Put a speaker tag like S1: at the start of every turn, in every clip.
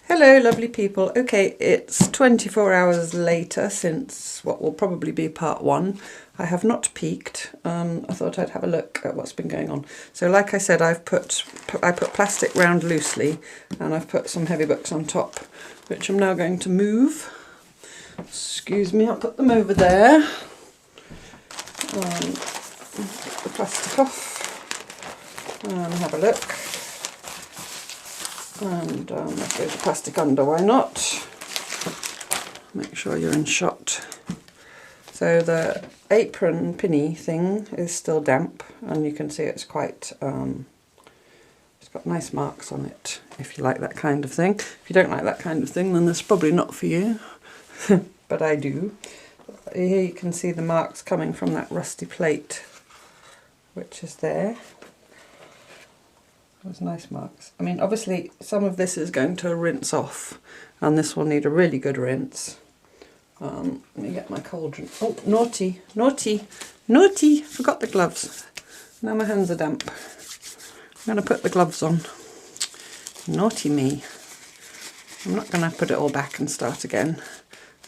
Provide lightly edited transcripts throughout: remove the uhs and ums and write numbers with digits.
S1: Hello lovely people. Okay, it's 24 hours later since what will probably be part one. I have not peeked. I thought I'd have a look at what's been going on. So like I said, I put plastic round loosely and I've put some heavy books on top, which I'm now going to move. Excuse me, I'll put them over there. Get the plastic off and have a look. And let's go the plastic under, why not? Make sure you're in shot. So the apron pinny thing is still damp, and you can see it's quite, it's got nice marks on it, if you like that kind of thing. If you don't like that kind of thing, then it's probably not for you, but I do. Here you can see the marks coming from that rusty plate, which is there. Those nice marks. I mean, obviously some of this is going to rinse off, and this will need a really good rinse. Let me get my cauldron. Oh, naughty, naughty, naughty! Forgot the gloves. Now my hands are damp. I'm going to put the gloves on. Naughty me. I'm not going to put it all back and start again.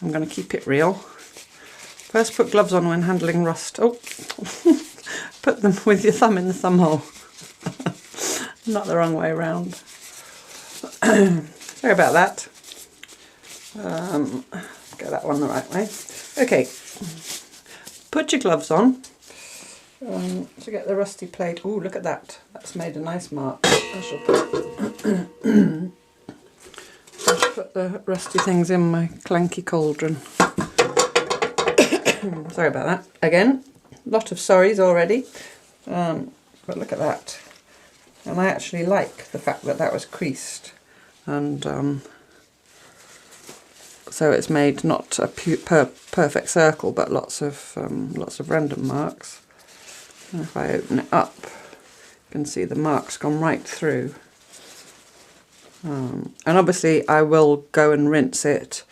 S1: I'm going to keep it real. First put gloves on when handling rust. Oh, put them with your thumb in the thumb hole. Not the wrong way around. Sorry about that. Get that one the right way. Okay, put your gloves on to get the rusty plate. Oh, look at that. That's made a nice mark. I shall put the rusty things in my clanky cauldron. Sorry about that. Again, a lot of sorries already. But look at that. And I actually like the fact that that was creased, and so it's made not a perfect circle, but lots of random marks. And if I open it up, you can see the marks gone right through. And obviously I will go and rinse it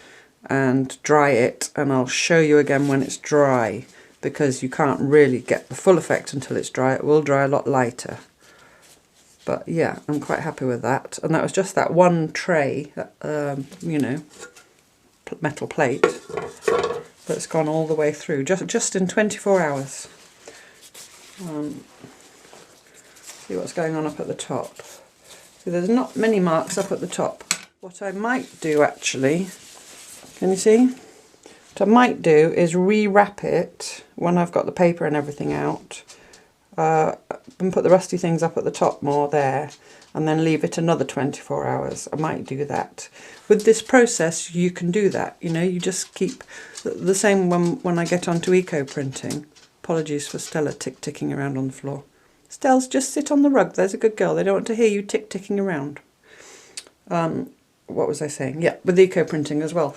S1: and dry it, and I'll show you again when it's dry, because you can't really get the full effect until it's dry. It will dry a lot lighter. But yeah, I'm quite happy with that. And that was just that one tray, that, you know, metal plate that's gone all the way through, just in 24 hours. See what's going on up at the top. See, there's not many marks up at the top. What I might do actually, can you see? What I might do is re-wrap it when I've got the paper and everything out. And put the rusty things up at the top more there, and then leave it another 24 hours. I might do that. With this process you can do that, you know, you just keep the same when I get onto eco printing. Apologies for Stella ticking around on the floor. Stells, just sit on the rug, there's a good girl, they don't want to hear you ticking around. What was I saying? Yeah, with eco printing as well.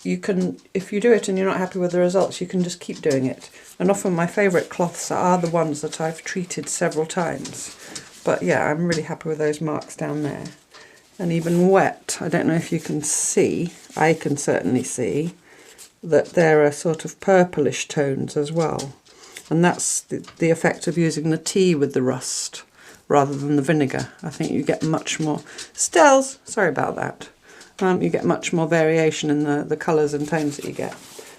S1: You can, if you do it and you're not happy with the results, you can just keep doing it. And often my favourite cloths are the ones that I've treated several times. But yeah, I'm really happy with those marks down there. And even wet, I don't know if you can see, I can certainly see, that there are sort of purplish tones as well. And that's the effect of using the tea with the rust rather than the vinegar. I think you get much more... Stells, sorry about that. You get much more variation in the colours and tones that you get.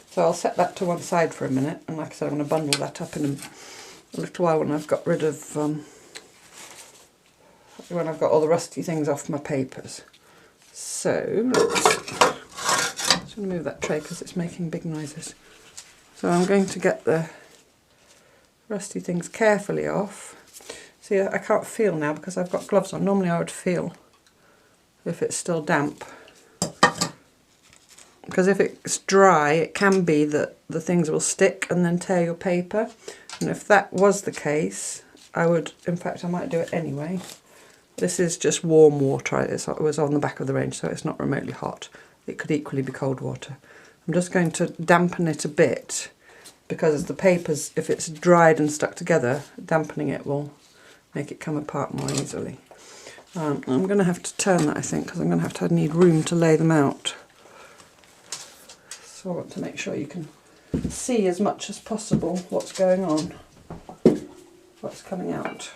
S1: So I'll set that to one side for a minute, and like I said, I'm going to bundle that up in a little while when I've got rid of, when I've got all the rusty things off my papers. So, just going to move that tray because it's making big noises. So I'm going to get the rusty things carefully off. See, I can't feel now because I've got gloves on. Normally I would feel if it's still damp. Because if it's dry, it can be that the things will stick and then tear your paper. And if that was the case, I would, in fact, I might do it anyway. This is just warm water. It was on the back of the range, so it's not remotely hot. It could equally be cold water. I'm just going to dampen it a bit, because the papers, if it's dried and stuck together, dampening it will make it come apart more easily. I'm going to have to turn that, I think, because I'm going to need room to lay them out. So I want to make sure you can see as much as possible what's going on, what's coming out.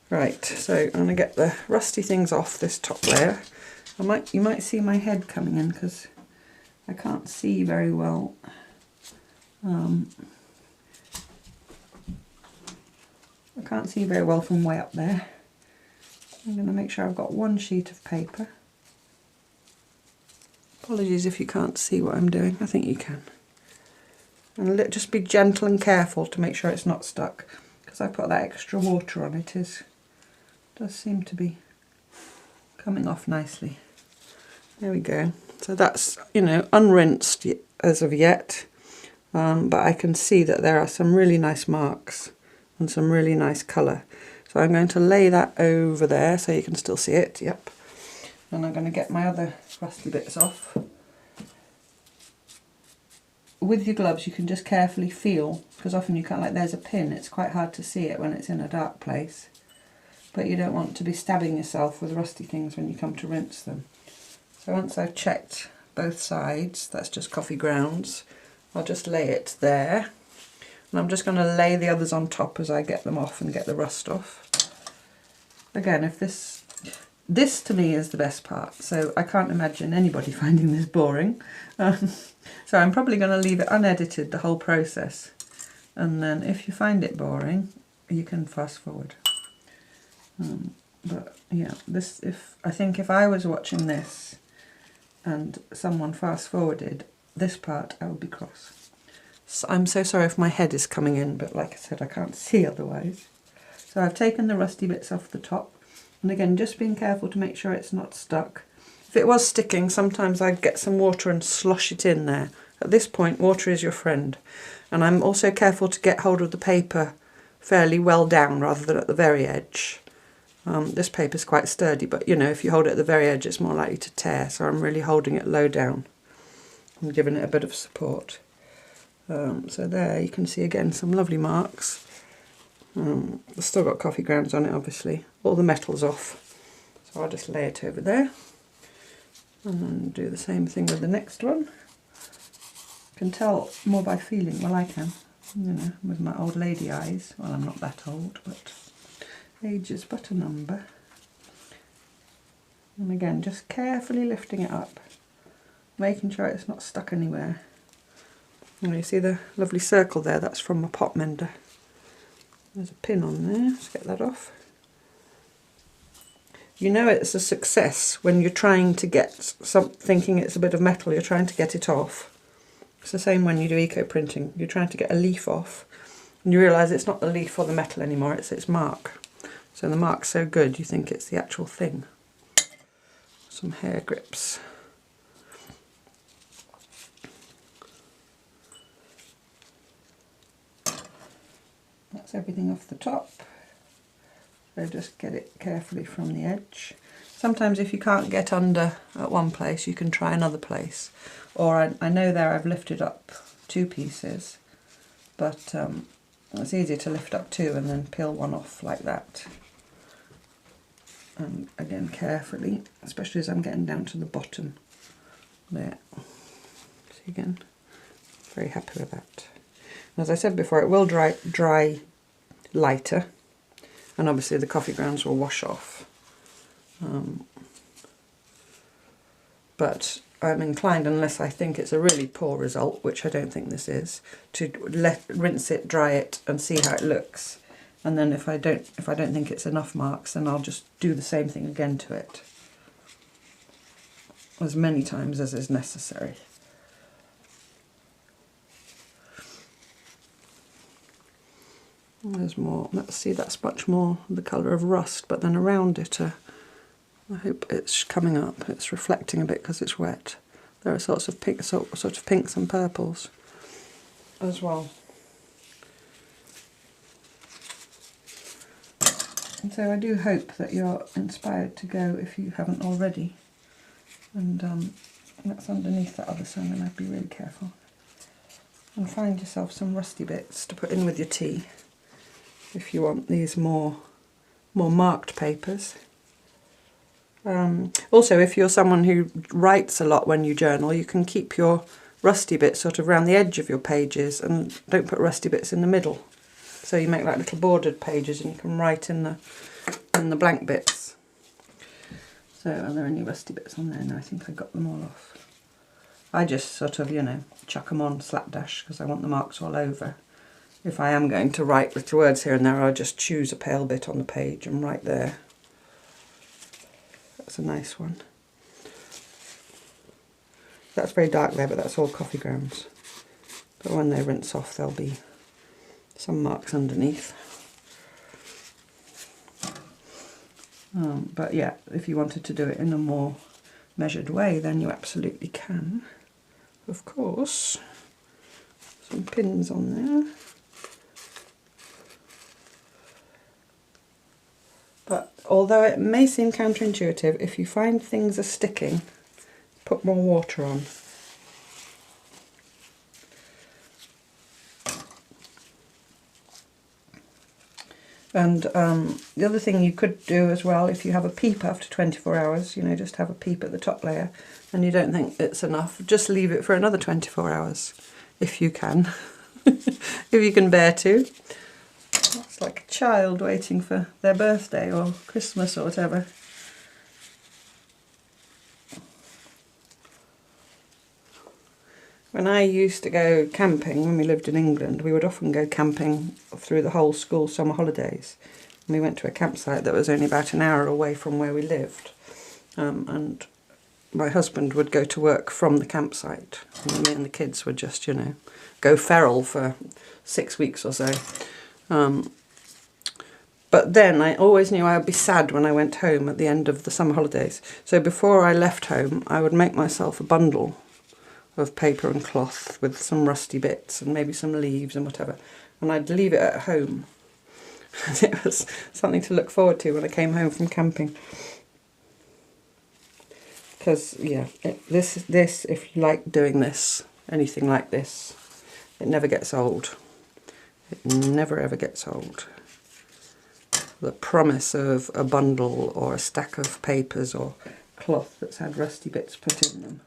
S1: Right, so I'm going to get the rusty things off this top layer, You might see my head coming in because I can't see very well. I can't see very well from way up there. I'm going to make sure I've got one sheet of paper. Apologies if you can't see what I'm doing. I think you can. And just be gentle and careful to make sure it's not stuck, because I put that extra water on it. Does seem to be coming off nicely. There we go. So that's, you know, unrinsed as of yet, but I can see that there are some really nice marks and some really nice colour. So I'm going to lay that over there so you can still see it. Yep. And I'm going to get my other rusty bits off. With your gloves you can just carefully feel, because often you can't, like there's a pin, it's quite hard to see it when it's in a dark place. But you don't want to be stabbing yourself with rusty things when you come to rinse them. So once I've checked both sides, that's just coffee grounds, I'll just lay it there. And I'm just going to lay the others on top as I get them off and get the rust off. Again, if this to me is the best part, so I can't imagine anybody finding this boring. So I'm probably going to leave it unedited, the whole process. And then if you find it boring, you can fast forward. But yeah, I think if I was watching this and someone fast forwarded this part, I would be cross. So I'm so sorry if my head is coming in, but like I said, I can't see otherwise. So I've taken the rusty bits off the top, and again, just being careful to make sure it's not stuck. If it was sticking, sometimes I'd get some water and slosh it in there. At this point, water is your friend. And I'm also careful to get hold of the paper fairly well down rather than at the very edge. This paper is quite sturdy, but you know, if you hold it at the very edge, it's more likely to tear. So I'm really holding it low down. I'm giving it a bit of support. So there you can see again some lovely marks. I've still got coffee grounds on it, obviously. All the metal's off. So I'll just lay it over there. And then do the same thing with the next one. I can tell more by feeling, well I can, you know, with my old lady eyes. Well, I'm not that old, but age is but a number. And again, just carefully lifting it up, making sure it's not stuck anywhere. And you see the lovely circle there, that's from my pot mender. There's a pin on there, let's get that off. You know it's a success when you're trying to get thinking it's a bit of metal, you're trying to get it off. It's the same when you do eco printing. You're trying to get a leaf off and you realise it's not the leaf or the metal anymore, it's its mark. So the mark's so good you think it's the actual thing. Some hair grips. That's everything off the top. So just get it carefully from the edge. Sometimes if you can't get under at one place, you can try another place. Or I know there I've lifted up 2 pieces, but it's easier to lift up 2 and then peel one off like that. And again, carefully, especially as I'm getting down to the bottom there. See again, very happy with that. And as I said before, it will dry lighter. And obviously the coffee grounds will wash off. But I'm inclined, unless I think it's a really poor result, which I don't think this is, to rinse it, dry it and see how it looks. And then if I don't think it's enough marks, then I'll just do the same thing again to it. As many times as is necessary. There's more. Let's see, that's much more the colour of rust, but then around it, I hope it's coming up. It's reflecting a bit because it's wet. There are sorts of pink, sort of pinks and purples as well. And so I do hope that you're inspired to go if you haven't already. And that's underneath that other, so I'm going to be really careful. And find yourself some rusty bits to put in with your tea. If you want these more marked papers. Also, if you're someone who writes a lot when you journal, you can keep your rusty bits sort of around the edge of your pages and don't put rusty bits in the middle. So you make like little bordered pages and you can write in the blank bits. So are there any rusty bits on there? No, I think I got them all off. I just sort of, you know, chuck them on slapdash because I want the marks all over. If I am going to write little words here and there, I'll just choose a pale bit on the page and write there. That's a nice one. That's very dark there, but that's all coffee grounds. But when they rinse off, there'll be some marks underneath. But yeah, if you wanted to do it in a more measured way, then you absolutely can. Of course, some pins on there. But although it may seem counterintuitive, if you find things are sticking, put more water on. And the other thing you could do as well, if you have a peep after 24 hours, you know, just have a peep at the top layer and you don't think it's enough, just leave it for another 24 hours, if you can, if you can bear to. It's like a child waiting for their birthday or Christmas or whatever. When I used to go camping, when we lived in England, we would often go camping through the whole school summer holidays. And we went to a campsite that was only about an hour away from where we lived. And my husband would go to work from the campsite. And me and the kids would just, you know, go feral for 6 weeks or so. But then I always knew I would be sad when I went home at the end of the summer holidays. So before I left home, I would make myself a bundle of paper and cloth with some rusty bits and maybe some leaves and whatever, and I'd leave it at home. And it was something to look forward to when I came home from camping. Because yeah, this if you like doing this, anything like this, it never gets old. It never ever gets old. The promise of a bundle or a stack of papers or cloth that's had rusty bits put in them.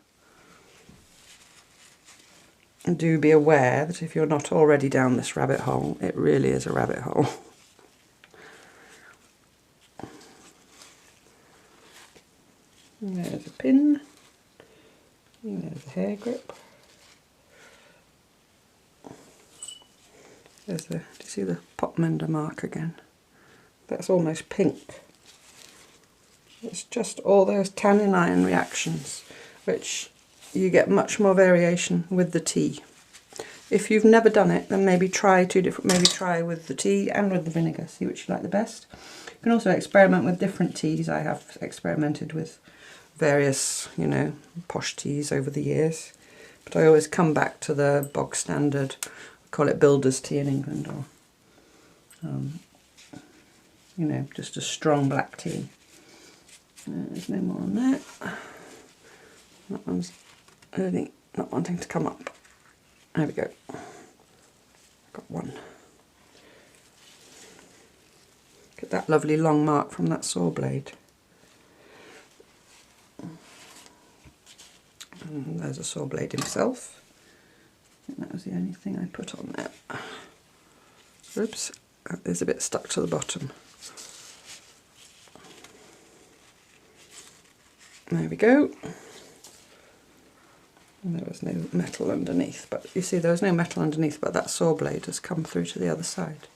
S1: And do be aware that if you're not already down this rabbit hole, it really is a rabbit hole. And there's a pin, and there's a hair grip. There's the, do you see the Potmender mark again? That's almost pink. It's just all those tannin iron reactions, which you get much more variation with the tea. If you've never done it, then maybe try try with the tea and with the vinegar, see which you like the best. You can also experiment with different teas. I have experimented with various, you know, posh teas over the years, but I always come back to the bog standard, I call it builder's tea in England, or you know, just a strong black tea. There's no more on that. That one's really not wanting to come up. There we go. Got one. Get that lovely long mark from that saw blade. And there's a saw blade himself. I think that was the only thing I put on there. Oops, that is a bit stuck to the bottom. There we go. And there was no metal underneath, but you see there was no metal underneath, but that saw blade has come through to the other side.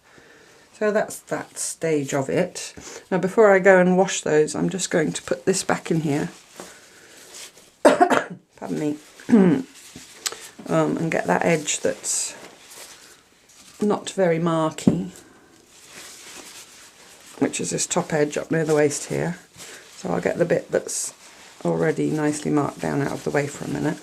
S1: So that's that stage of it. Now before I go and wash those, I'm just going to put this back in here. Pardon me. And get that edge that's not very marky, which is this top edge up near the waist here. So I'll get the bit that's already nicely marked down out of the way for a minute.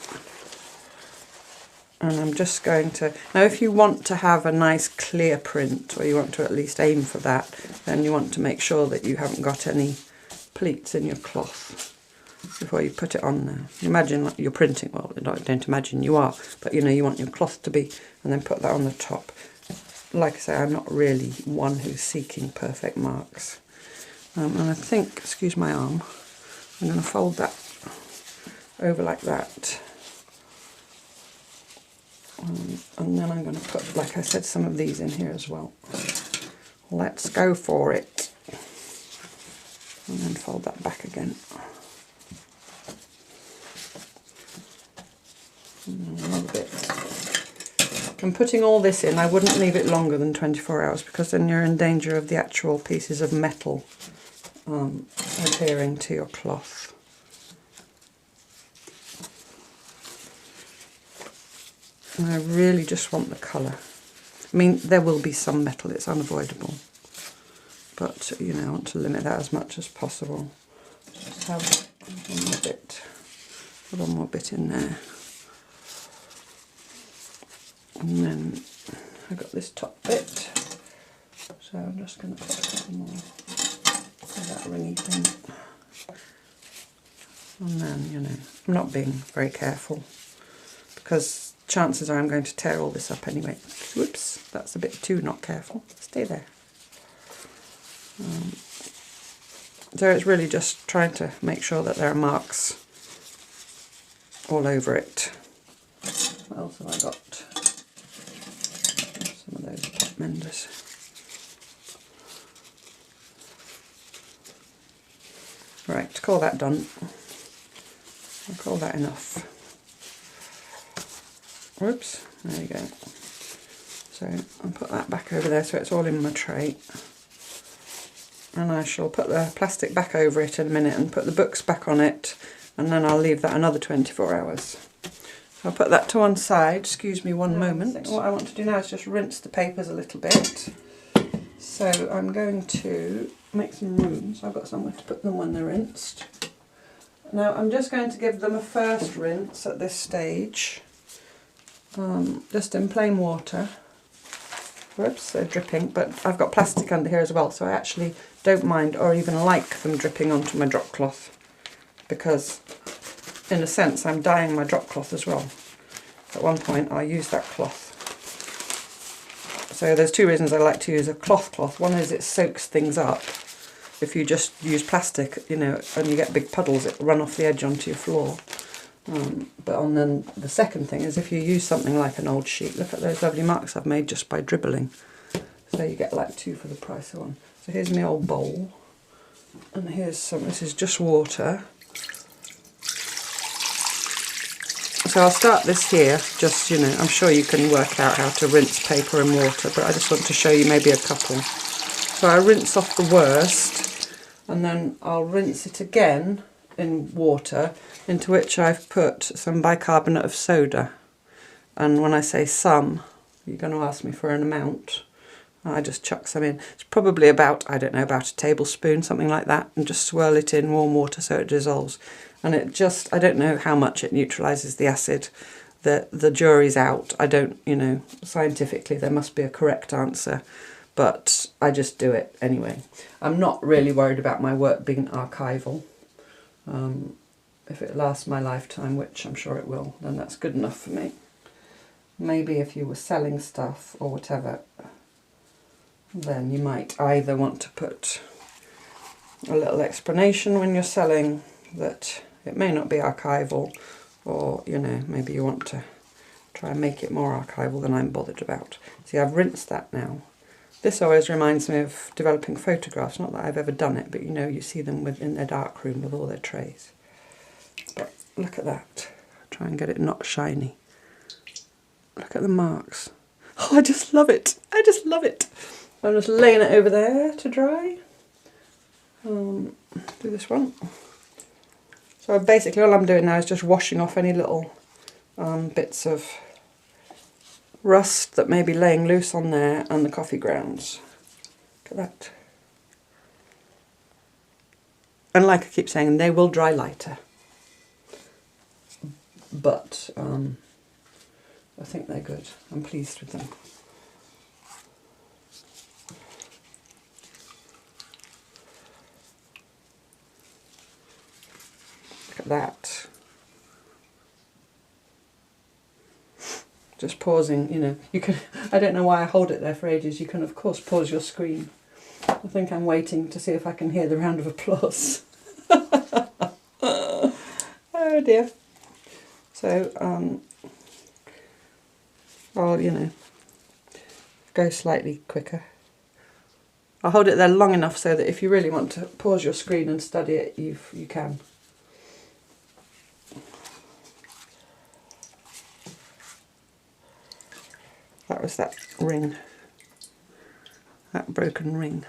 S1: And I'm just going to, now if you want to have a nice clear print, or you want to at least aim for that, then you want to make sure that you haven't got any pleats in your cloth before you put it on there. Imagine like you're printing, well, don't imagine you are, but you know, you want your cloth to be, and then put that on the top. Like I say, I'm not really one who's seeking perfect marks. And I think, excuse my arm, I'm going to fold that over like that. And then I'm going to put, like I said, some of these in here as well. Let's go for it. And then fold that back again. Another bit. And putting all this in, I wouldn't leave it longer than 24 hours because then you're in danger of the actual pieces of metal adhering to your cloth. And I really just want the colour. I mean, there will be some metal, it's unavoidable. But, you know, I want to limit that as much as possible. Just have one more bit in there. And then I've got this top bit, so I'm just going to put a couple more of that ringy thing. And then, you know, I'm not being very careful because chances are I'm going to tear all this up anyway. Whoops, that's a bit too not careful. Stay there. So it's really just trying to make sure that there are marks all over it. What else have I got? Some of those pot menders. Right, call that done. I'll call that enough. Whoops, there you go. So I'll put that back over there so it's all in my tray. And I shall put the plastic back over it in a minute and put the books back on it, and then I'll leave that another 24 hours. So I'll put that to one side, excuse me one moment. What I want to do now is just rinse the papers a little bit. So I'm going to make some room, so I've got somewhere to put them when they're rinsed. Now I'm just going to give them a first rinse at this stage, just in plain water. Whoops, they're dripping, but I've got plastic under here as well, so I actually don't mind or even like them dripping onto my drop cloth, because in a sense I'm dyeing my drop cloth as well. At one point I'll use that cloth. So there's two reasons I like to use a cloth. One is it soaks things up. If you just use plastic, you know, and you get big puddles, it'll run off the edge onto your floor. But then the second thing is if you use something like an old sheet, look at those lovely marks I've made just by dribbling. So you get like 2 for the price of 1. So here's my old bowl, and here's some, this is just water. So I'll start this here, just, you know, I'm sure you can work out how to rinse paper in water, but I just want to show you maybe a couple. So I rinse off the worst, and then I'll rinse it again in water, into which I've put some bicarbonate of soda. And when I say some, you're going to ask me for an amount. I just chuck some in. It's probably about, I don't know, about a tablespoon, something like that, and just swirl it in warm water so it dissolves. And it just, I don't know how much it neutralises the acid. The jury's out. I don't, you know, scientifically there must be a correct answer, but I just do it anyway. I'm not really worried about my work being archival. If it lasts my lifetime, which I'm sure it will, then that's good enough for me. Maybe if you were selling stuff or whatever, then you might either want to put a little explanation when you're selling that it may not be archival, or, you know, maybe you want to try and make it more archival than I'm bothered about. See, I've rinsed that now. This always reminds me of developing photographs, not that I've ever done it, but you know, you see them in their darkroom with all their trays. But look at that. Try and get it not shiny. Look at the marks. Oh, I just love it. I just love it. I'm just laying it over there to dry. Do this one. So basically all I'm doing now is just washing off any little bits of rust that may be laying loose on there, and the coffee grounds. Look at that. And like I keep saying, they will dry lighter. But I think they're good. I'm pleased with them. Look at that. Just pausing, you know, you can, I don't know why I hold it there for ages. You can of course pause your screen. I think I'm waiting to see if I can hear the round of applause. Oh dear. So I'll, you know, go slightly quicker. I'll hold it there long enough so that if you really want to pause your screen and study it, you can. That was that ring, that broken ring.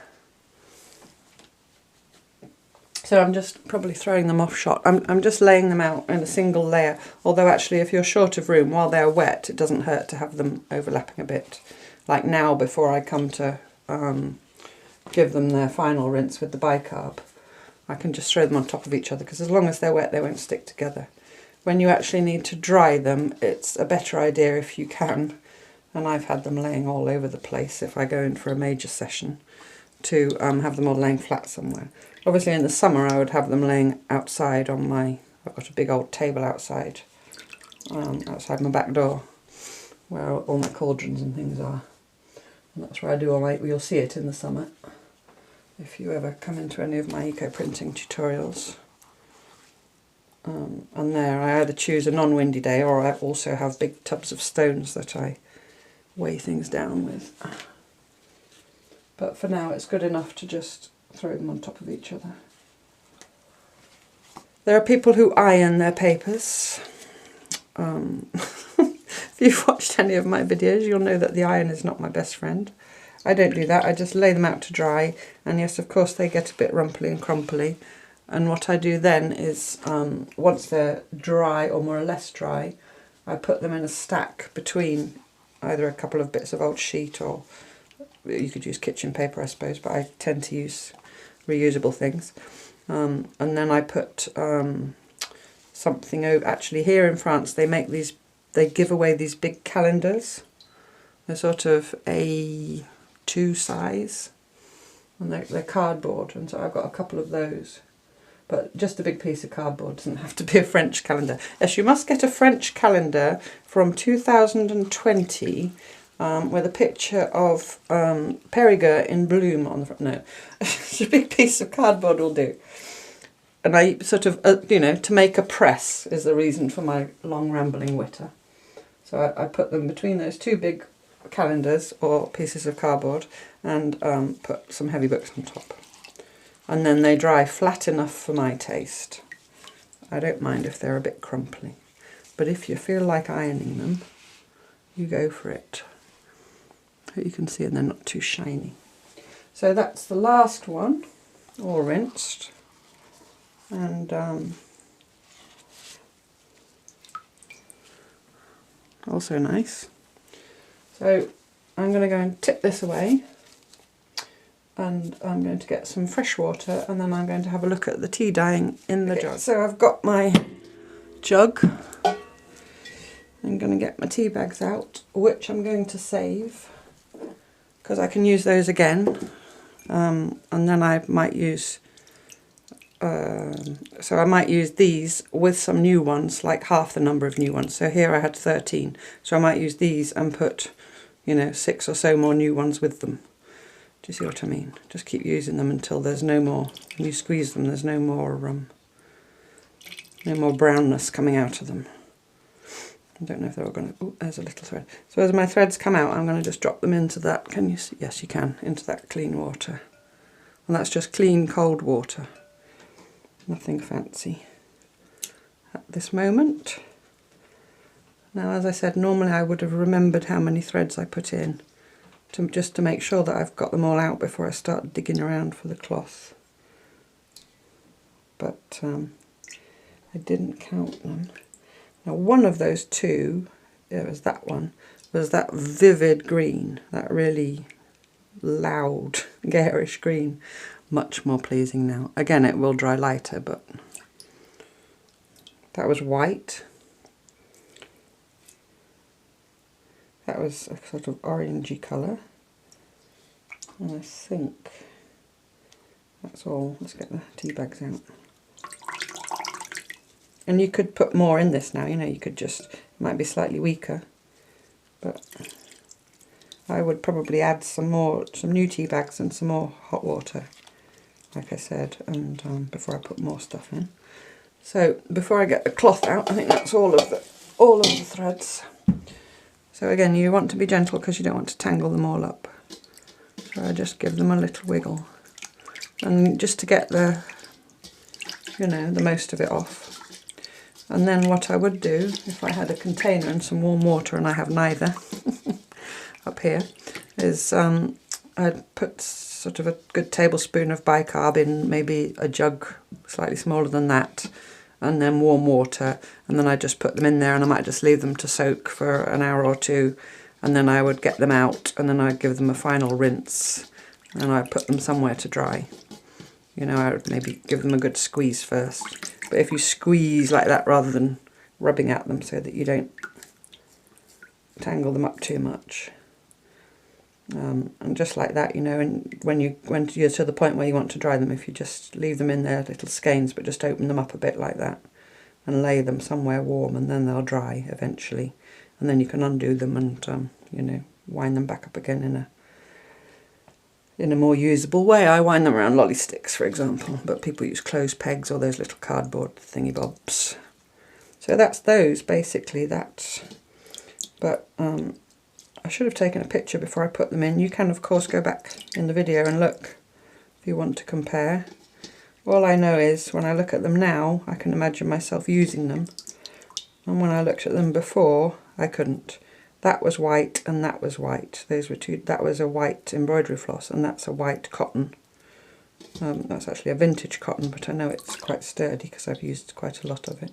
S1: So I'm just probably throwing them off shot. I'm just laying them out in a single layer, although actually if you're short of room while they're wet, it doesn't hurt to have them overlapping a bit. Like now, before I come to give them their final rinse with the bicarb, I can just throw them on top of each other, because as long as they're wet they won't stick together. When you actually need to dry them, it's a better idea if you can, and I've had them laying all over the place if I go in for a major session, to have them all laying flat somewhere. Obviously in the summer I would have them laying outside on my, I've got a big old table outside, outside my back door, where all my cauldrons and things are. And that's where I do all my, you'll see it in the summer, if you ever come into any of my eco-printing tutorials. And there I either choose a non-windy day, or I also have big tubs of stones that I weigh things down with. But for now it's good enough to just throw them on top of each other. There are people who iron their papers. If you've watched any of my videos, you'll know that the iron is not my best friend. I don't do that, I just lay them out to dry, and yes, of course they get a bit rumply and crumply. And what I do then is, once they're dry or more or less dry, I put them in a stack between either a couple of bits of old sheet, or you could use kitchen paper I suppose, but I tend to use reusable things. And then I put something over. Actually here in France they make these, they give away these big calendars. They're sort of A2 size, and they're cardboard, and so I've got a couple of those. But just a big piece of cardboard, doesn't have to be a French calendar. Yes, you must get a French calendar from 2020 with a picture of Perigueux in bloom on the front. No, just a big piece of cardboard will do. And I sort of, you know, to make a press is the reason for my long rambling witter. So I put them between those two big calendars or pieces of cardboard, and put some heavy books on top. And then they dry flat enough for my taste. I don't mind if they're a bit crumply, but if you feel like ironing them, you go for it. You can see, and they're not too shiny. So that's the last one, all rinsed, and also nice. So I'm going to go and tip this away, and I'm going to get some fresh water, and then I'm going to have a look at the tea dyeing in the jug. So I've got my jug. I'm going to get my tea bags out, which I'm going to save, because I can use those again, and then I might use, so I might use these with some new ones, like half the number of new ones. So here I had 13, so I might use these and put, you know, 6 or so more new ones with them. Do you see what I mean? Just keep using them until there's no more, when you squeeze them, there's no more brownness coming out of them. I don't know if they're all going to, oh, there's a little thread. So as my threads come out, I'm going to just drop them into that, can you see? Yes, you can, into that clean water. And that's just clean, cold water. Nothing fancy at this moment. Now, as I said, normally I would have remembered how many threads I put in, just to make sure that I've got them all out before I start digging around for the cloth. But I didn't count them. Now one of those two, it was that one, was that vivid green, that really loud, garish green. Much more pleasing now. Again, it will dry lighter, but that was white. That was a sort of orangey colour. And I think that's all. Let's get the tea bags out. And you could put more in this now, you know, you could just, it might be slightly weaker, but I would probably add some new tea bags and some more hot water, like I said, and before I put more stuff in. So before I get the cloth out, I think that's all of the threads. So again, you want to be gentle because you don't want to tangle them all up. So I just give them a little wiggle, and just to get the, you know, the most of it off. And then what I would do, if I had a container and some warm water, and I have neither, here is I'd put sort of a good tablespoon of bicarb in maybe a jug slightly smaller than that, and then warm water, and then I just put them in there, and I might just leave them to soak for an hour or two, and then I would get them out, and then I'd give them a final rinse, and I'd put them somewhere to dry. You know, I would maybe give them a good squeeze first. But if you squeeze like that rather than rubbing at them so that you don't tangle them up too much. And just like that, you know, and when you're to the point where you want to dry them, if you just leave them in their little skeins, but just open them up a bit like that and lay them somewhere warm, and then they'll dry eventually. And then you can undo them and, you know, wind them back up again in a more usable way. I wind them around lolly sticks, for example, but people use clothes pegs or those little cardboard thingy bobs. So that's those, basically, that. But I should have taken a picture before I put them in. You can, of course, go back in the video and look if you want to compare. All I know is when I look at them now, I can imagine myself using them. And when I looked at them before, I couldn't. That was white and that was white. Those were two. That was a white embroidery floss and that's a white cotton. That's actually a vintage cotton, but I know it's quite sturdy because I've used quite a lot of it.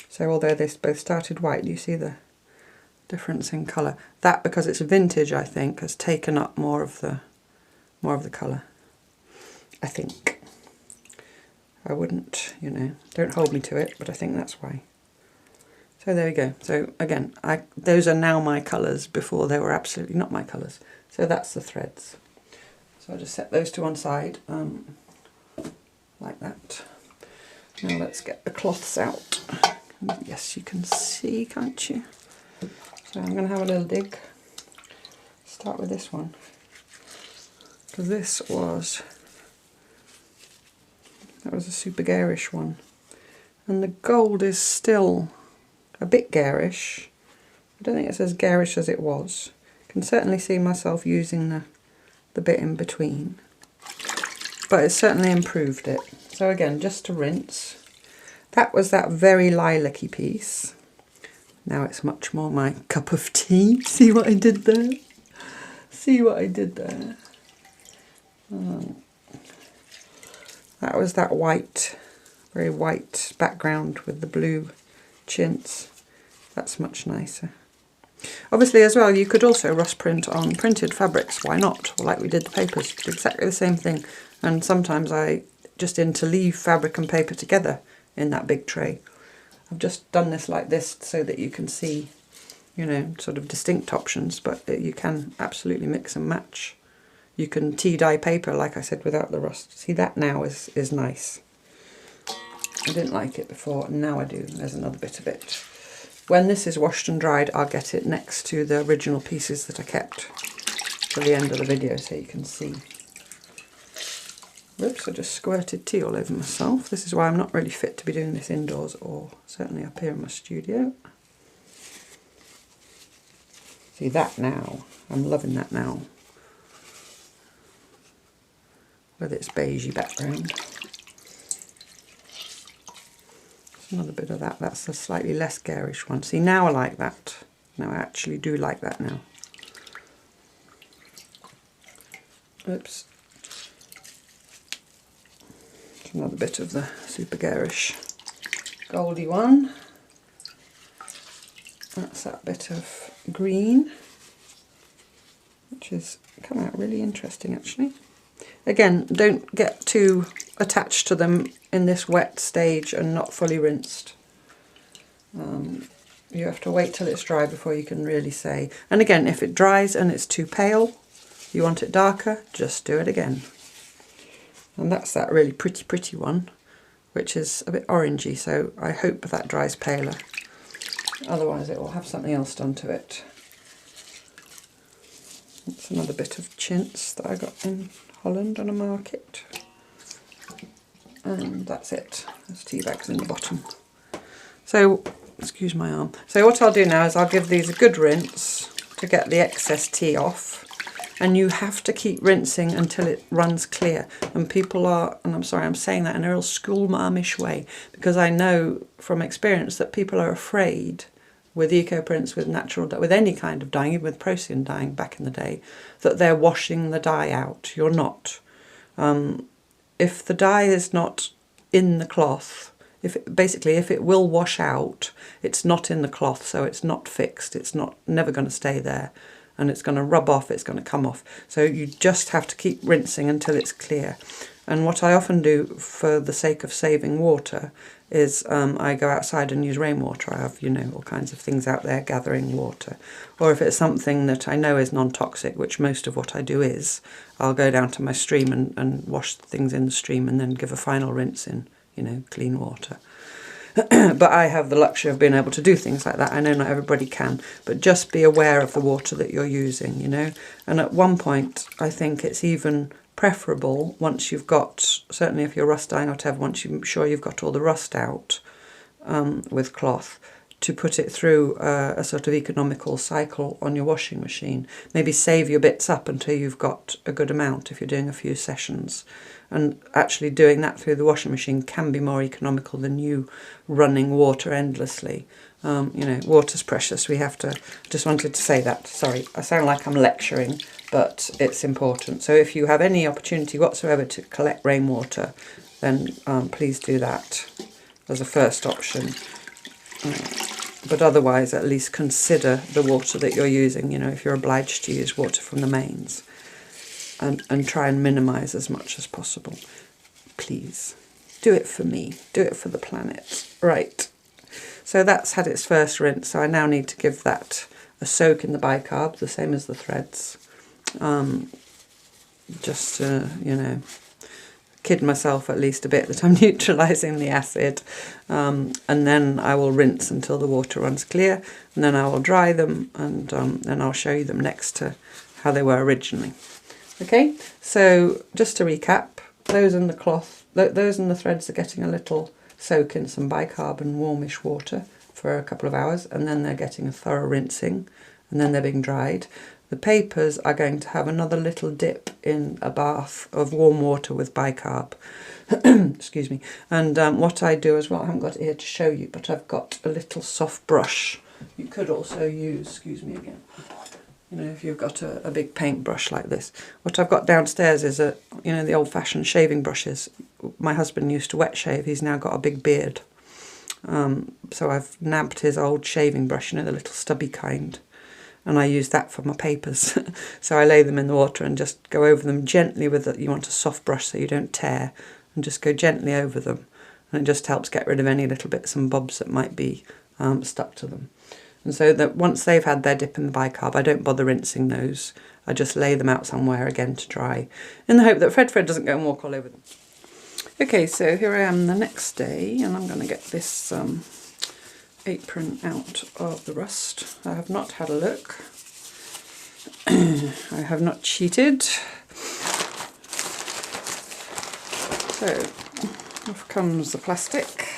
S1: So although they both started white, you see the difference in colour. That, because it's vintage, I think, has taken up more of the colour. I think. I wouldn't, you know, don't hold me to it, but I think that's why. So there we go. So again, those are now my colours. Before they were absolutely not my colours. So that's the threads. So I'll just set those to one side, like that. Now let's get the cloths out. Yes, you can see, can't you? So I'm going to have a little dig. Start with this one. Because that was a super garish one. And the gold is still a bit garish. I don't think it's as garish as it was. I can certainly see myself using the bit in between. But it's certainly improved it. So again, just to rinse. That was that very lilac-y piece. Now it's much more my cup of tea. See what I did there? See what I did there? That was that white, very white background with the blue chintz. That's much nicer. Obviously as well, you could also rust print on printed fabrics. Why not? Or like we did the papers, exactly the same thing. And sometimes I just interleave fabric and paper together in that big tray. I've just done this like this so that you can see, you know, sort of distinct options, but you can absolutely mix and match. You can tea dye paper, like I said, without the rust. See, that now is nice. I didn't like it before, and now I do. There's another bit of it. When this is washed and dried, I'll get it next to the original pieces that I kept for the end of the video so you can see. Whoops, I just squirted tea all over myself. This is why I'm not really fit to be doing this indoors or certainly up here in my studio. See that now? I'm loving that now. With its beigey background. There's another bit of that. That's a slightly less garish one. See, now I like that. Now I actually do like that now. Oops. Another bit of the super garish goldy one. That's that bit of green, which has come out really interesting actually. Again, don't get too attached to them in this wet stage and not fully rinsed. You have to wait till it's dry before you can really say. And again, if it dries and it's too pale, you want it darker, just do it again. And that's that really pretty one, which is a bit orangey, so I hope that dries paler. Otherwise it will have something else done to it. That's another bit of chintz that I got in Holland on a market. And that's it. There's tea bags in the bottom. So, excuse my arm. So what I'll do now is I'll give these a good rinse to get the excess tea off. And you have to keep rinsing until it runs clear. And people are, and I'm sorry I'm saying that in a real school marmish way, because I know from experience that people are afraid with eco prints, with natural dye, with any kind of dyeing, even with Procyon dyeing back in the day, that they're washing the dye out. You're not. If the dye is not in the cloth, if it will wash out, it's not in the cloth, so it's not fixed, it's never going to stay there, and it's going to rub off, it's going to come off. So you just have to keep rinsing until it's clear. And what I often do, for the sake of saving water, is I go outside and use rainwater. I have, all kinds of things out there gathering water. Or if it's something that I know is non-toxic, which most of what I do is, I'll go down to my stream and wash things in the stream and then give a final rinse in, clean water. But I have the luxury of being able to do things like that. I know not everybody can, but just be aware of the water that you're using, And at one point, I think it's even preferable, once you've got, certainly if you're rust dyeing or whatever, once you're sure you've got all the rust out with cloth, to put it through a sort of economical cycle on your washing machine. Maybe save your bits up until you've got a good amount if you're doing a few sessions. And actually doing that through the washing machine can be more economical than you running water endlessly. Water's precious. Just wanted to say that. Sorry, I sound like I'm lecturing, but it's important. So if you have any opportunity whatsoever to collect rainwater, then please do that as a first option. But otherwise, at least consider the water that you're using, if you're obliged to use water from the mains, and try and minimise as much as possible. Please, do it for me, do it for the planet. Right, so that's had its first rinse, so I now need to give that a soak in the bicarb, the same as the threads. Just to, kid myself at least a bit that I'm neutralising the acid, and then I will rinse until the water runs clear, and then I will dry them, and then I'll show you them next to how they were originally. Okay, so just to recap, those in the cloth, those in the threads are getting a little soak in some bicarb and warmish water for a couple of hours, and then they're getting a thorough rinsing, and then they're being dried. The papers are going to have another little dip in a bath of warm water with bicarb. Excuse me. And what I do as well, I haven't got it here to show you, but I've got a little soft brush. You could also use, excuse me again, if you've got a big paintbrush like this. What I've got downstairs is the old-fashioned shaving brushes. My husband used to wet shave. He's now got a big beard. So I've nabbed his old shaving brush, the little stubby kind. And I use that for my papers. So I lay them in the water and just go over them gently with you want a soft brush so you don't tear, and just go gently over them. And it just helps get rid of any little bits and bobs that might be stuck to them. And so that once they've had their dip in the bicarb, I don't bother rinsing those. I just lay them out somewhere again to dry, in the hope that Fred doesn't go and walk all over them. Okay, so here I am the next day, and I'm going to get this apron out of the rust. I have not had a look. I have not cheated. So off comes the plastic,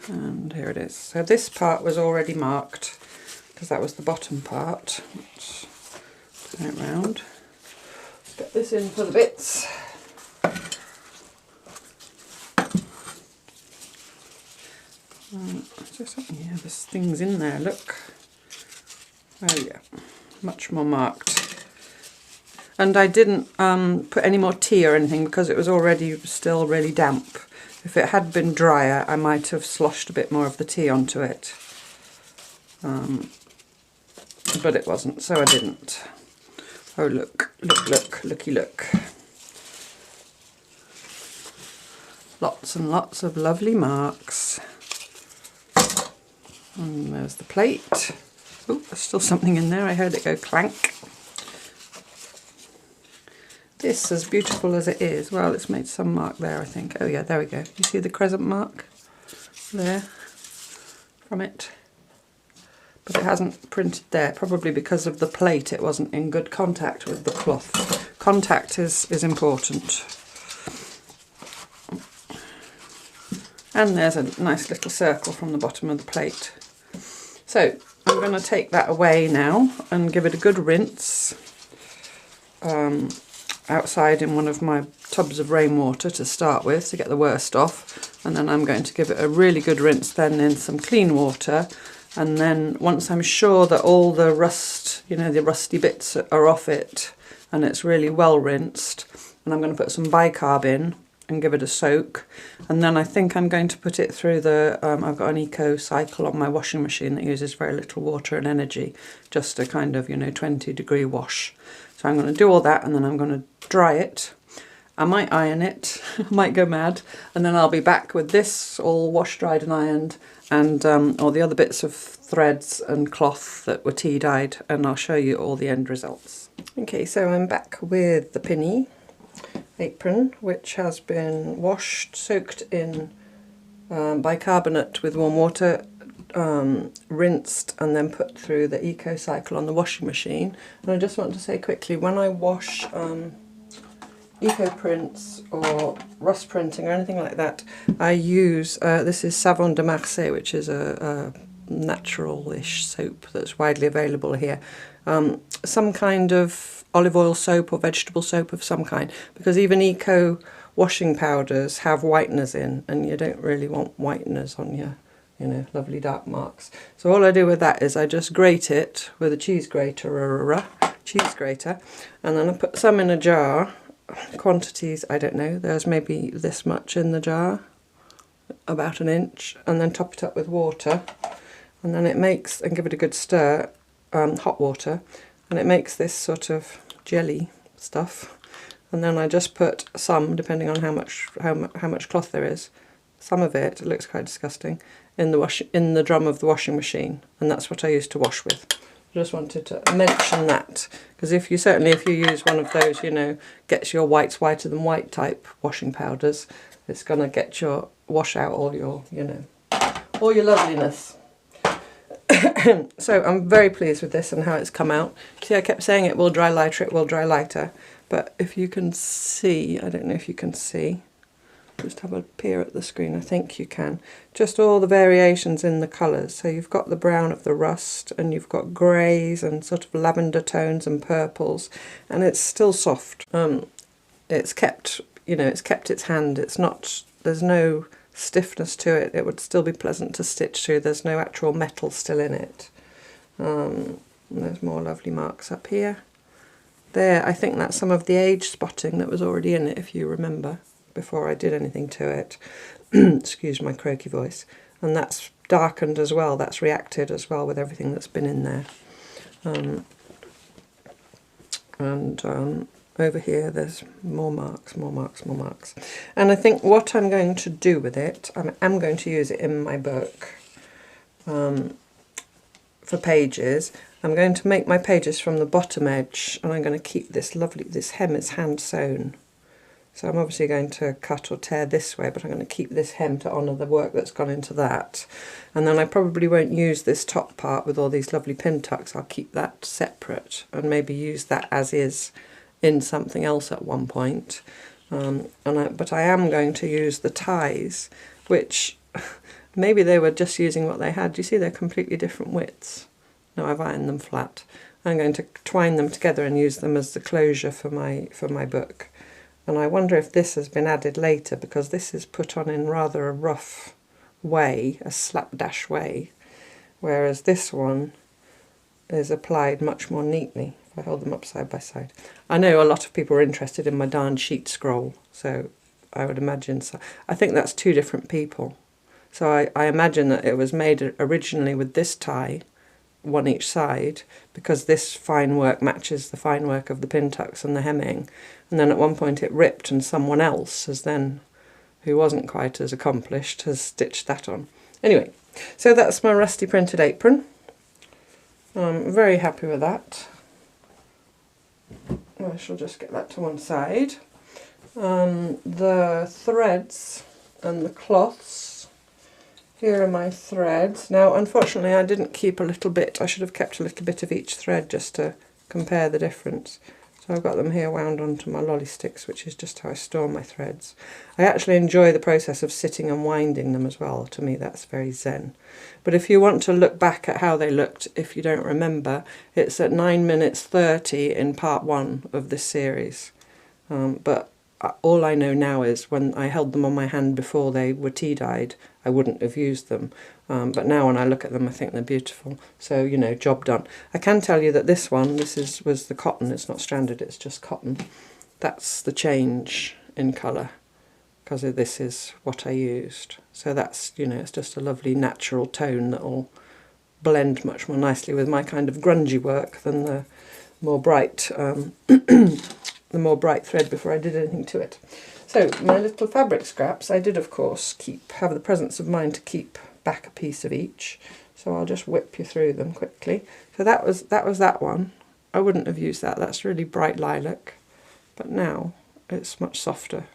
S1: and here it is. So this part was already marked because that was the bottom part. Let's turn it round. Get this in for the bits. Yeah, there's things in there, look. Oh yeah, much more marked. And I didn't put any more tea or anything because it was already still really damp. If it had been drier, I might have sloshed a bit more of the tea onto it. But it wasn't, so I didn't. Oh look, looky look. Lots and lots of lovely marks. And there's the plate. Oh, there's still something in there. I heard it go clank. This, as beautiful as it is, well, it's made some mark there, I think. Oh yeah, there we go. You see the crescent mark there from it? But it hasn't printed there, probably because of the plate. It wasn't in good contact with the cloth. Contact is important. And there's a nice little circle from the bottom of the plate. So I'm going to take that away now and give it a good rinse. outside in one of my tubs of rainwater to start with to get the worst off, and then I'm going to give it a really good rinse then in some clean water, and then once I'm sure that all the rust, you know, the rusty bits are off it and it's really well rinsed, and I'm going to put some bicarb in and give it a soak, and then I think I'm going to put it through the, I've got an eco cycle on my washing machine that uses very little water and energy, just a kind of, you know, 20-degree wash. So I'm going to do all that, and then I'm going to dry it. I might iron it, I might go mad, and then I'll be back with this all washed, dried and ironed, and all the other bits of threads and cloth that were tea dyed, and I'll show you all the end results. Okay, so I'm back with the pinny apron, which has been washed, soaked in bicarbonate with warm water, rinsed and then put through the eco cycle on the washing machine. And I just want to say quickly, when I wash eco prints or rust printing or anything like that, I use, this is Savon de Marseille, which is a natural-ish soap that's widely available here. Some kind of olive oil soap or vegetable soap of some kind, because even eco washing powders have whiteners in, and you don't really want whiteners on your, you know, lovely dark marks. So all I do with that is I just grate it with a cheese grater, and then I put some in a jar. Quantities, I don't know, there's maybe this much in the jar, about 1 inch, and then top it up with water, and then it makes, and give it a good stir, hot water, and it makes this sort of jelly stuff. And then I just put some, depending on how much cloth there is, some of it looks quite disgusting, in the drum of the washing machine, and that's what I use to wash with. I just wanted to mention that, because if you use one of those, you know, gets your whites whiter than white type washing powders, it's gonna get your wash out all your, you know, all your loveliness. So I'm very pleased with this and how it's come out. See, I kept saying it will dry lighter, it will dry lighter, but if you can see, I don't know if you can see, just have a peer at the screen, I think you can, just all the variations in the colours. So you've got the brown of the rust, and you've got greys and sort of lavender tones and purples, and it's still soft. It's kept, you know, it's kept its hand, it's not, there's no stiffness to it, it would still be pleasant to stitch through, there's no actual metal still in it. There's more lovely marks up here. There, I think that's some of the age spotting that was already in it, if you remember, before I did anything to it. Excuse my croaky voice. And that's darkened as well, that's reacted as well with everything that's been in there. Over here there's more marks. And I think what I'm going to do with it, I'm going to use it in my book for pages. I'm going to make my pages from the bottom edge, and I'm going to keep this lovely, this hem is hand sewn. So I'm obviously going to cut or tear this way, but I'm going to keep this hem to honour the work that's gone into that. And then I probably won't use this top part with all these lovely pin tucks, I'll keep that separate and maybe use that as is in something else at one point. But I am going to use the ties, which maybe they were just using what they had. Do you see they're completely different widths? No, I've ironed them flat. I'm going to twine them together and use them as the closure for my book. And I wonder if this has been added later, because this is put on in rather a rough way, a slapdash way, whereas this one is applied much more neatly. If I hold them up side by side. I know a lot of people are interested in my darn sheet scroll, so I would imagine so. I think that's two different people. So I imagine that it was made originally with this tie, one each side, because this fine work matches the fine work of the pin tucks and the hemming, and then at one point it ripped and someone else has then, who wasn't quite as accomplished, has stitched that on. Anyway, so that's my rusty printed apron. I'm very happy with that. I shall just get that to one side. The threads and the cloths, here are my threads. Now unfortunately I didn't keep a little bit, I should have kept a little bit of each thread just to compare the difference. So I've got them here wound onto my lolly sticks, which is just how I store my threads. I actually enjoy the process of sitting and winding them as well. To me that's very zen. But if you want to look back at how they looked, if you don't remember, it's at 9 minutes 30 in part 1 of this series. but all I know now is when I held them on my hand before they were tea dyed, I wouldn't have used them. But now when I look at them, I think they're beautiful. So, you know, job done. I can tell you that this one, was the cotton. It's not stranded, it's just cotton. That's the change in colour, because this is what I used. So that's, you know, it's just a lovely natural tone that will blend much more nicely with my kind of grungy work than the more bright the more bright thread before I did anything to it. So my little fabric scraps, I did of course have the presence of mind to keep back a piece of each. So I'll just whip you through them quickly. So that was that one. I wouldn't have used that. That's really bright lilac, but now it's much softer.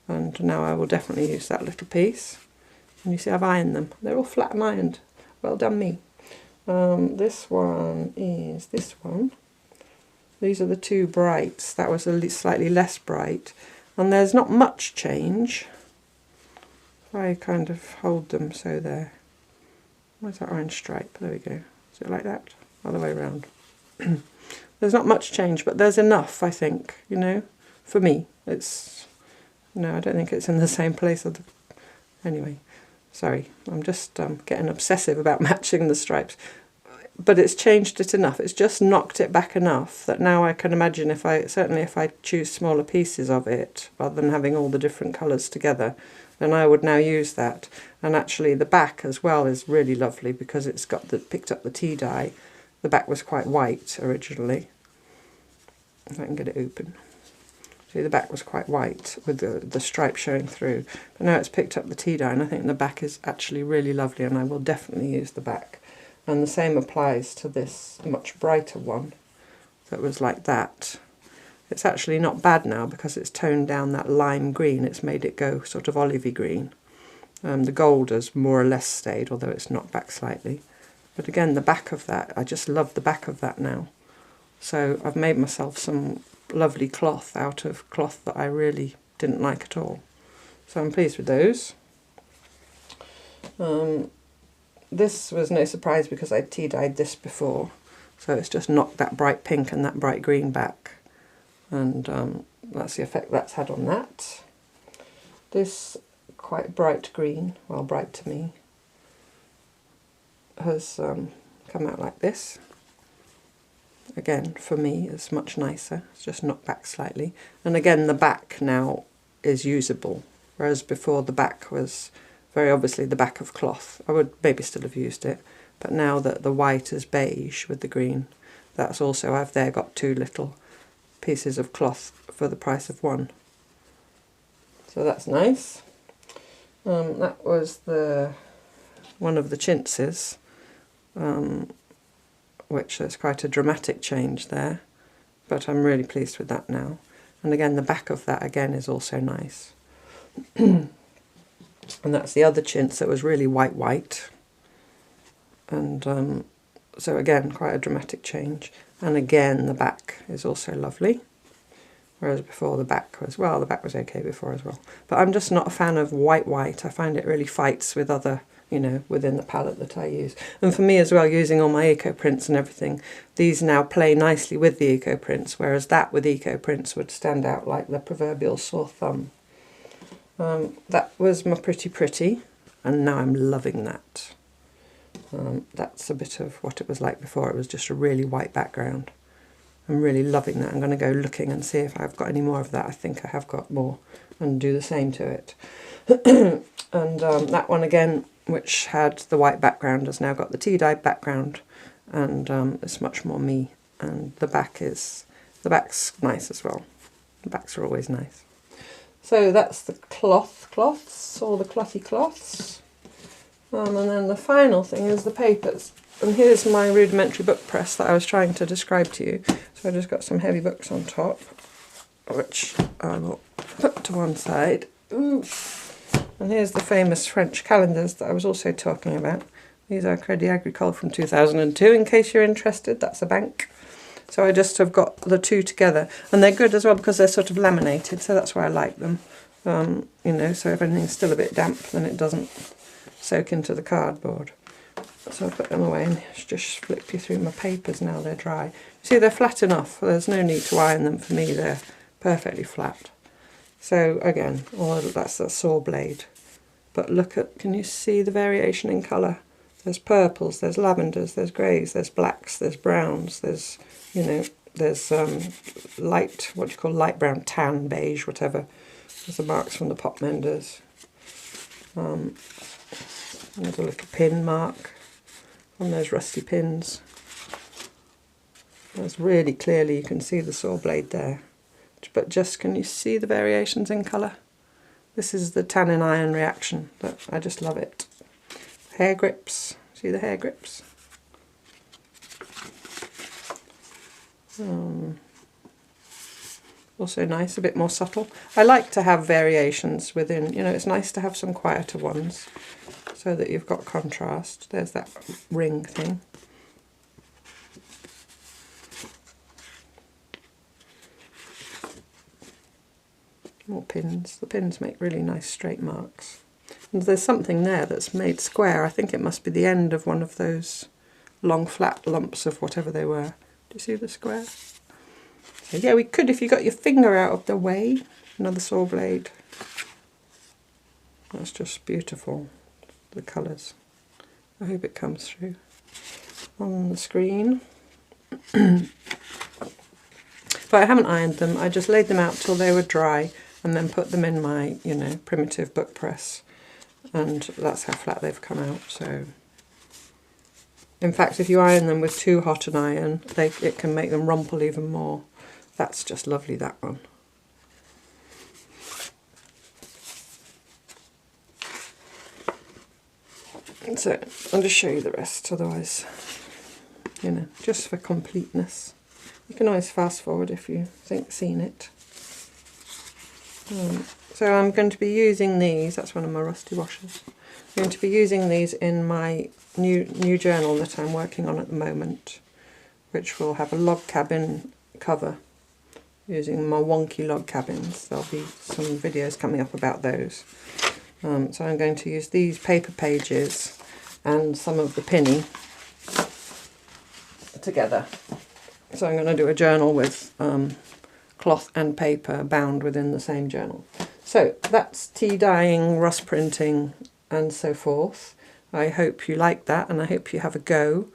S1: And now I will definitely use that little piece. And you see I've ironed them. They're all flat and ironed. Well done me. This one is this one. These are the two brights. That was slightly less bright. And there's not much change. I kind of hold them so there. Where's that orange stripe? There we go. Is it like that? Other way around. There's not much change, but there's enough, I think, you know, for me. It's, no, I don't think it's in the same place. Anyway, sorry, I'm just getting obsessive about matching the stripes. But it's changed it enough. It's just knocked it back enough that now I can imagine certainly if I choose smaller pieces of it, rather than having all the different colours together, then I would now use that. And actually the back as well is really lovely because it's got picked up the tea dye. The back was quite white originally. If I can get it open. See, the back was quite white with the stripe showing through. But now it's picked up the tea dye, and I think the back is actually really lovely, and I will definitely use the back. And the same applies to this much brighter one that was like that. It's actually not bad now because it's toned down that lime green. It's made it go sort of olivey green. The gold has more or less stayed, although it's knocked back slightly. But again, the back of that, I just love the back of that now. So I've made myself some lovely cloth out of cloth that I really didn't like at all. So I'm pleased with those. This was no surprise because I'd tea dyed this before, so it's just knocked that bright pink and that bright green back, and that's the effect that's had on that. This quite bright green, well, bright to me, has come out like this. Again, for me, it's much nicer. It's just knocked back slightly, and again the back now is usable, whereas before the back was very obviously the back of cloth. I would maybe still have used it, but now that the white is beige with the green, that's also, I've there got two little pieces of cloth for the price of one. So that's nice. That was one of the chintzes, which there's quite a dramatic change there, but I'm really pleased with that now. And again, the back of that again is also nice. And that's the other chintz that was really white. And so again, quite a dramatic change. And again, the back is also lovely. Whereas before the back was, well, the back was okay before as well. But I'm just not a fan of white. I find it really fights with other, you know, within the palette that I use. And for me as well, using all my eco prints and everything, these now play nicely with the eco prints, whereas that with eco prints would stand out like the proverbial sore thumb. That was my pretty, and now I'm loving that. That's a bit of what it was like before. It was just a really white background. I'm really loving that. I'm going to go looking and see if I've got any more of that. I think I have got more, and do the same to it. And that one again, which had the white background, has now got the tea-dyed background, and it's much more me. And the back's nice as well. The backs are always nice. So that's the cloths, or the clothy cloths. And then the final thing is the papers. And here's my rudimentary book press that I was trying to describe to you. So I just got some heavy books on top, which I will put to one side. Ooh. And here's the famous French calendars that I was also talking about. These are Crédit Agricole from 2002, in case you're interested. That's a bank. So I just have got the two together, and they're good as well because they're sort of laminated, so that's why I like them. You know, so if anything's still a bit damp, then it doesn't soak into the cardboard. So I'll put them away and just flip you through my papers now they're dry. See, they're flat enough. There's no need to iron them for me. They're perfectly flat. So again, that's a saw blade. But look at, can you see the variation in colour? There's purples, there's lavenders, there's greys, there's blacks, there's browns, there's, you know, there's light, what do you call light brown, tan, beige, whatever. There's the marks from the pop menders. There's a little pin mark on those rusty pins. There's really clearly, you can see the saw blade there. But just, can you see the variations in colour? This is the tannin iron reaction, but I just love it. Hair grips, see the hair grips? Also nice, a bit more subtle. I like to have variations within, you know, it's nice to have some quieter ones so that you've got contrast. There's that ring thing. More pins. The pins make really nice straight marks. And there's something there that's made square. I think it must be the end of one of those long flat lumps of whatever they were. Do you see the square? So yeah, we could, if you got your finger out of the way, another saw blade. That's just beautiful, the colours. I hope it comes through on the screen. But I haven't ironed them, I just laid them out till they were dry and then put them in my, you know, primitive book press, and that's how flat they've come out. So in fact, if you iron them with too hot an iron, it can make them rumple even more. That's just lovely, that one. So I'll just show you the rest, otherwise, you know, just for completeness. You can always fast forward if you think seen it. So I'm going to be using these, that's one of my rusty washers. I'm going to be using these in my new journal that I'm working on at the moment, which will have a log cabin cover, using my wonky log cabins. There'll be some videos coming up about those. So I'm going to use these paper pages and some of the pinny together. So I'm going to do a journal with cloth and paper bound within the same journal. So that's tea dyeing, rust printing and so forth. I hope you like that and I hope you have a go.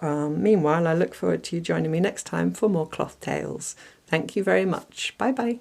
S1: Meanwhile, I look forward to you joining me next time for more cloth tales. Thank you very much. Bye bye.